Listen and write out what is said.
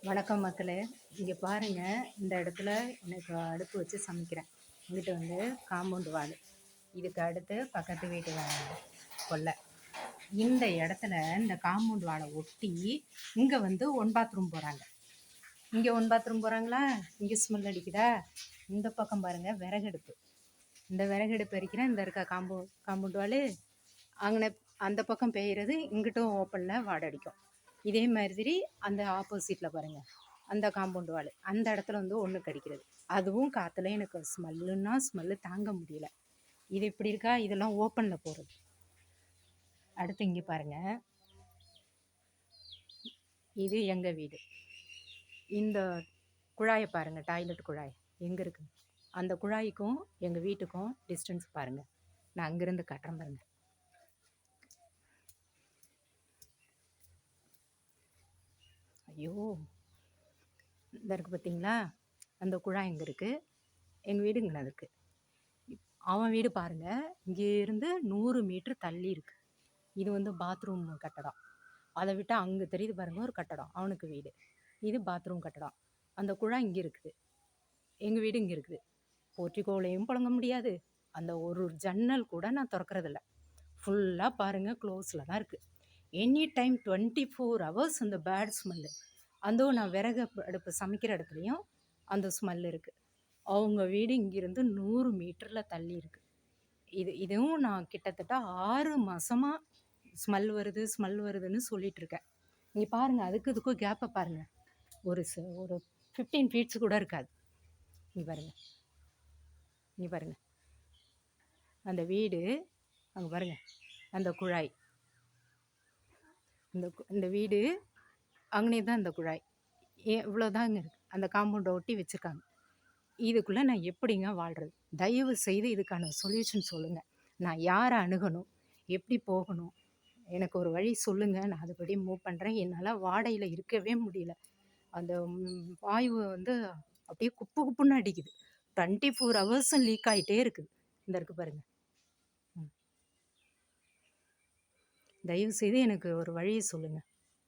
வணக்கம் மக்களே. இங்கே பாருங்க, இந்த இடத்துல எனக்கு அடுப்பு வச்சு சமைக்கிறேன். இங்கிட்ட வந்து காம்பவுண்டு வால், இதுக்கு அடுத்து பக்கத்து வீட்டு கொல்லை. இந்த இடத்துல இந்த காம்பவுண்ட் வாலை ஒட்டி இங்கே வந்து ஒன் பாத்ரூம் போகிறாங்க. இங்கே ஒன் பாத்ரூம் போகிறாங்களா? இங்கே ஸ்மெல் அடிக்குதா? இந்த பக்கம் பாருங்கள் விறகடுப்பு. இந்த விறகடுப்பு எரிக்கிறேன். இந்த இருக்க காம்பவுண்ட் வால் அங்கே அந்த பக்கம் பெய்கிறது, இங்கிட்டும் ஓப்பனில் வாடை அடிக்கும். இதே மாதிரி அந்த ஆப்போசிட்டில் பாருங்கள், அந்த காம்பவுண்ட் வால் அந்த இடத்துல வந்து ஒன்று கடிக்கிறது. அதுவும் காற்றுல எனக்கு ஸ்மெல்லு தாங்க முடியல. இது இப்படி இருக்கா? இதெல்லாம் ஓப்பனில் போகிறது. அடுத்து இங்கே பாருங்கள், இது எங்கள் வீடு. இந்த குழாயை பாருங்கள், டாய்லெட் குழாய் எங்கே இருக்குது? அந்த குழாய்க்கும் எங்கள் வீட்டுக்கும் டிஸ்டன்ஸ் பாருங்கள். நான் அங்கேருந்து காட்டுறேன் பாருங்கள். ஐயோ, இந்த இருக்குது பார்த்தீங்களா? அந்த குழாய் எங்கே இருக்குது? எங்கள் வீடு இங்கே இருக்குது. அவன் வீடு பாருங்கள், இங்கேருந்து 100 மீட்ரு தள்ளி இருக்குது. இது வந்து பாத்ரூம் கட்டடம். அதை விட்டால் அங்கே தெரியுது பாருங்கள் ஒரு கட்டடம், அவனுக்கு வீடு. இது பாத்ரூம் கட்டடம். அந்த குழாய் இங்கே இருக்குது, எங்கள் வீடு இங்கே இருக்குது. போர்ட்டிகோலையும் புழங்க முடியாது. அந்த ஒரு ஜன்னல் கூட நான் திறக்கிறதில்ல. ஃபுல்லாக பாருங்கள் க்ளோஸில் தான் இருக்குது. எனி டைம் 24 hours அந்த பேட் ஸ்மெல்லு. அதுவும் நான் விறகு அடுப்பு சமைக்கிற இடத்துலையும் அந்த ஸ்மெல் இருக்குது. அவங்க வீடு இங்கேருந்து 100 மீட்டரில் தள்ளி இருக்குது. இதுவும் நான் கிட்டத்தட்ட 6 மாதமாக ஸ்மெல் வருதுன்னு சொல்லிகிட்டு இருக்கேன். இங்கே பாருங்கள், அதுக்கும் கேப்பை பாருங்கள், ஒரு 15 ஃபீட்ஸ் கூட இருக்காது. இங்கே பாருங்கள் அந்த வீடு, அங்கே பாருங்கள் அந்த குழாய், இந்த வீடு அங்கனே தான் அந்த குழாய். இவ்வளோதாங்க இருக்குது. அந்த காம்பவுண்டை ஒட்டி வச்சுருக்காங்க. இதுக்குள்ளே நான் எப்படிங்க வாழ்கிறது? தயவு செய்து இதுக்கான சொல்யூஷன் சொல்லுங்கள். நான் யாரை அணுகணும், எப்படி போகணும், எனக்கு ஒரு வழி சொல்லுங்கள். நான் அதுபடி மூவ் பண்ணுறேன். என்னால் வாடையில் இருக்கவே முடியல. அந்த வாயு வந்து அப்படியே குப்புன்னு அடிக்குது. 24 hours லீக் ஆகிட்டே இருக்குது. இந்த இருக்குது பாருங்கள். தயவு செய்து எனக்கு ஒரு வழியை சொல்லுங்கள்.